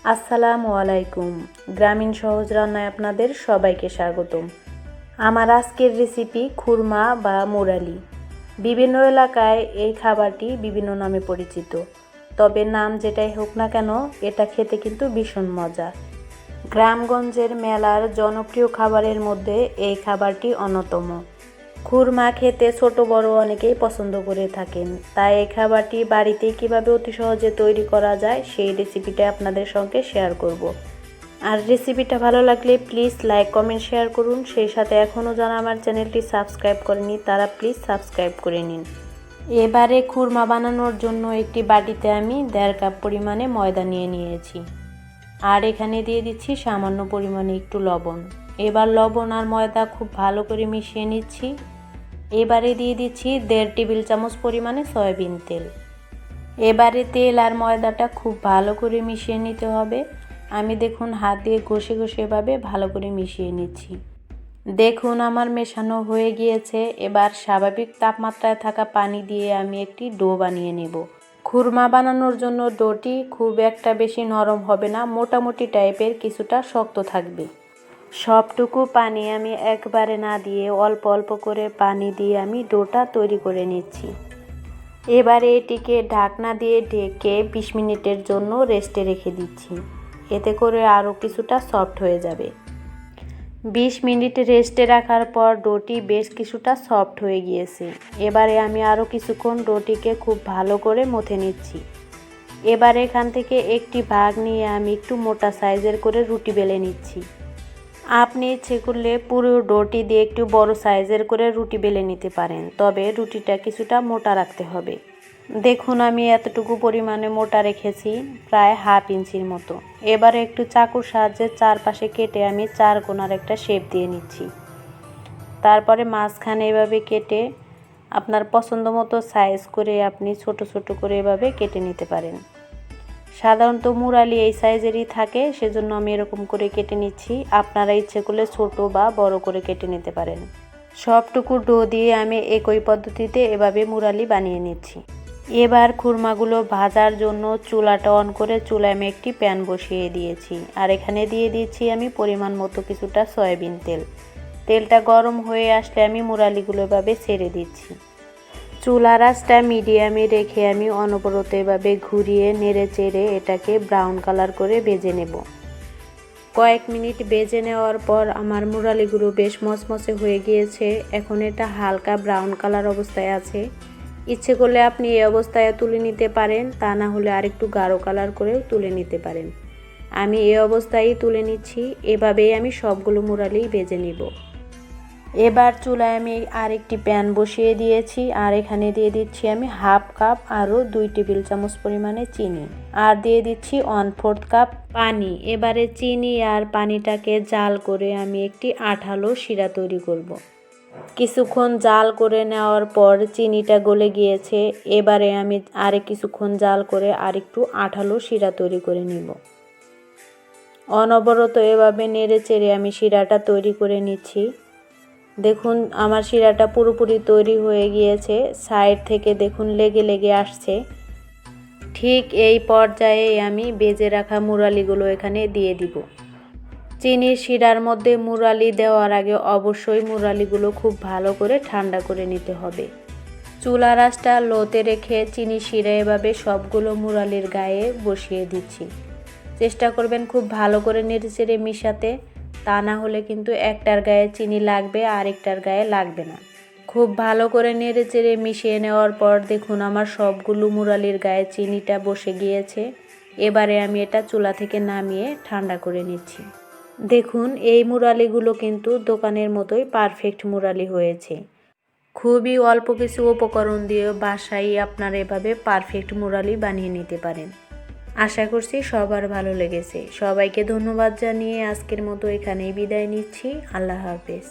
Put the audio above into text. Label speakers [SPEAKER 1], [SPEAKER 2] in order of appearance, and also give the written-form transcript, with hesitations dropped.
[SPEAKER 1] আসসালামু আলাইকুম। গ্রামীণ সহজ রান্নায় আপনাদের সবাইকে স্বাগতম। আমার আজকের রেসিপি খুরমা বা মুরালি। বিভিন্ন এলাকায় এই খাবারটি বিভিন্ন নামে পরিচিত, তবে নাম যেটাই হোক না কেন এটা খেতে কিন্তু ভীষণ মজা। গ্রামগঞ্জের মেলার জনপ্রিয় খাবারের মধ্যে এই খাবারটি অন্যতম। খুরমা খেতে ছোট বড় অনেকেই পছন্দ করে থাকেন, তাই এই খাবারটি বাড়িতে কিভাবে অতি সহজে তৈরি করা যায় সেই রেসিপিটা আপনাদের সঙ্গে শেয়ার করব। আর রেসিপিটা ভালো লাগলে প্লিজ লাইক কমেন্ট শেয়ার করুন। সেই সাথে এখনও যারা আমার চ্যানেলটি সাবস্ক্রাইব করেনি তারা প্লিজ সাবস্ক্রাইব করে নিন। এবারে খুরমা বানানোর জন্য একটি বাটিতে আমি 1.5 কাপ পরিমাণে ময়দা নিয়ে নিয়েছি, আর এখানে দিয়ে দিচ্ছি সামান্য পরিমাণে একটু লবণ। এবার লবণ আর ময়দা খুব ভালো করে মিশিয়ে নিচ্ছি। এবারে দিয়ে দিচ্ছি 1.5 টেবিল চামচ পরিমাণে সয়াবিন তেল। এবারে তেল আর ময়দাটা খুব ভালো করে মিশিয়ে নিতে হবে। আমি দেখুন হাত দিয়ে ঘষে ঘষে এভাবে ভালো করে মিশিয়ে নিচ্ছি। দেখুন আমার মেশানো হয়ে গিয়েছে। এবার স্বাভাবিক তাপমাত্রায় থাকা পানি দিয়ে আমি একটি ডো বানিয়ে নেব। খুরমা বানানোর জন্য ডোটি খুব একটা বেশি নরম হবে না, মোটামুটি টাইপের কিছুটা শক্ত থাকবে। সবটুকু পানি আমি একবারে না দিয়ে অল্প অল্প করে পানি দিয়ে আমি ডোটা তৈরি করে নিচ্ছি। এবারে এটিকে ঢাকনা দিয়ে ঢেকে 20 মিনিটের জন্য রেস্টে রেখে দিচ্ছি। এতে করে আরও কিছুটা সফট হয়ে যাবে। 20 মিনিট রেস্টে রাখার পর ডোটি বেশ কিছুটা সফট হয়ে গিয়েছে। এবারে আমি আরও কিছুক্ষণ ডোটিকে খুব ভালো করে মথে নিচ্ছি। এবার এখান থেকে একটি ভাগ নিয়ে আমি একটু মোটা সাইজের করে রুটি বেলে নিচ্ছি। আপনি ইচ্ছে করলে পুরো ডোটি দিয়ে একটু বড় সাইজের করে রুটি বেলে নিতে পারেন, তবে রুটিটা কিছুটা মোটা রাখতে হবে। দেখুন আমি এতটুকু পরিমাণে মোটা রেখেছি, প্রায় 1/2 ইঞ্চির মতো। এবারে একটু চাকুর সাহায্যে চারপাশে কেটে আমি 4 কোণার একটা শেপ দিয়ে নিচ্ছি। তারপরে মাঝখানে এভাবে কেটে আপনার পছন্দ মতো সাইজ করে আপনি ছোট ছোট করে এভাবে কেটে নিতে পারেন। সাধারণত মুরালি এই সাইজেরই থাকে, সেজন্য আমি এরকম করে কেটে নিচ্ছি। আপনারা ইচ্ছে করলে ছোট বা বড় করে কেটে নিতে পারেন। সবটুকু ডো দিয়ে আমি একই পদ্ধতিতে এভাবে মুরালি বানিয়ে নিচ্ছি। এবার খুরমাগুলো ভাজার জন্য চুলাটা অন করে চুলায় আমি একটি প্যান বসিয়ে দিয়েছি, আর এখানে দিয়ে দিচ্ছি আমি পরিমাণ মতো কিছুটা সয়াবিন তেল। তেলটা গরম হয়ে আসলে আমি মুরালিগুলো এভাবে ছেড়ে দিচ্ছি। চুলার আঁচটা মিডিয়ামে রেখে আমি অনবরত এভাবে ঘুরিয়ে নেড়ে চেড়ে এটাকে ব্রাউন কালার করে ভেজে নেব। কয়েক মিনিট ভেজে নেওয়ার পর আমার মুরালিগুলো বেশ মচমচে হয়ে গিয়েছে। এখন এটা হালকা ব্রাউন কালার অবস্থায় আছে। ইচ্ছে করলে আপনি এই অবস্থায় তুলে নিতে পারেন, তা না হলে আরেকটু গাঢ় কালার করেও তুলে নিতে পারেন। আমি এই অবস্থায় তুলে নিচ্ছি। এভাবেই আমি সবগুলো মুরালি ভেজে নিব। এবার চুলায় আমি আরেকটি প্যান বসিয়ে দিয়েছি, আর এখানে দিয়ে দিচ্ছি আমি 1/2 কাপ আরও 2 টেবিল চামচ পরিমাণে চিনি, আর দিয়ে দিচ্ছি 1/4 কাপ পানি। এবারে চিনি আর পানিটাকে জাল করে আমি একটি আঠালো শিরা তৈরি করব। কিছুক্ষণ জাল করে নেওয়ার পর চিনিটা গলে গিয়েছে। এবারে আমি কিছুক্ষণ জাল করে আরেকটু আঠালো শিরা তৈরি করে নিব। অনবরত এভাবে নেড়ে চেড়ে আমি শিরাটা তৈরি করে নিচ্ছি। দেখুন আমার শিরাটা পুরোপুরি তৈরি হয়ে গিয়েছে। সাইড থেকে দেখুন লেগে লেগে আসছে। ঠিক এই পর্যায়ে আমি ভেজে রাখা মুরালিগুলো এখানে দিয়ে দিব। চিনির শিরার মধ্যে মুরালি দেওয়ার আগে অবশ্যই মুরালিগুলো খুব ভালো করে ঠান্ডা করে নিতে হবে। চুলার আঁচটা লোতে রেখে চিনি শিরা এভাবে সবগুলো মুরালির গায়ে বসিয়ে দিচ্ছি। চেষ্টা করবেন খুব ভালো করে নেড়েচেড়ে মিশাতে, তা না হলে কিন্তু একটার গায়ে চিনি লাগবে আর একটার গায়ে লাগবে না। খুব ভালো করে নেড়েচেড়ে মিশিয়ে নেওয়ার পর দেখুন আমার সবগুলো মুরালির গায়ে চিনিটা বসে গিয়েছে। এবারে আমি এটা চুলা থেকে নামিয়ে ঠান্ডা করে নিচ্ছি। দেখুন এই মুরালিগুলো কিন্তু দোকানের মতোই পারফেক্ট মুরালি হয়েছে। খুবই অল্প কিছু উপকরণ দিয়ে বাসায় আপনারা এভাবে পারফেক্ট মুরালি বানিয়ে নিতে পারেন। আশা করছি সবার ভালো লেগেছে। সবাইকে ধন্যবাদ জানিয়ে আজকের মতো এখানেই বিদায় নিচ্ছি। আল্লাহ হাফেজ।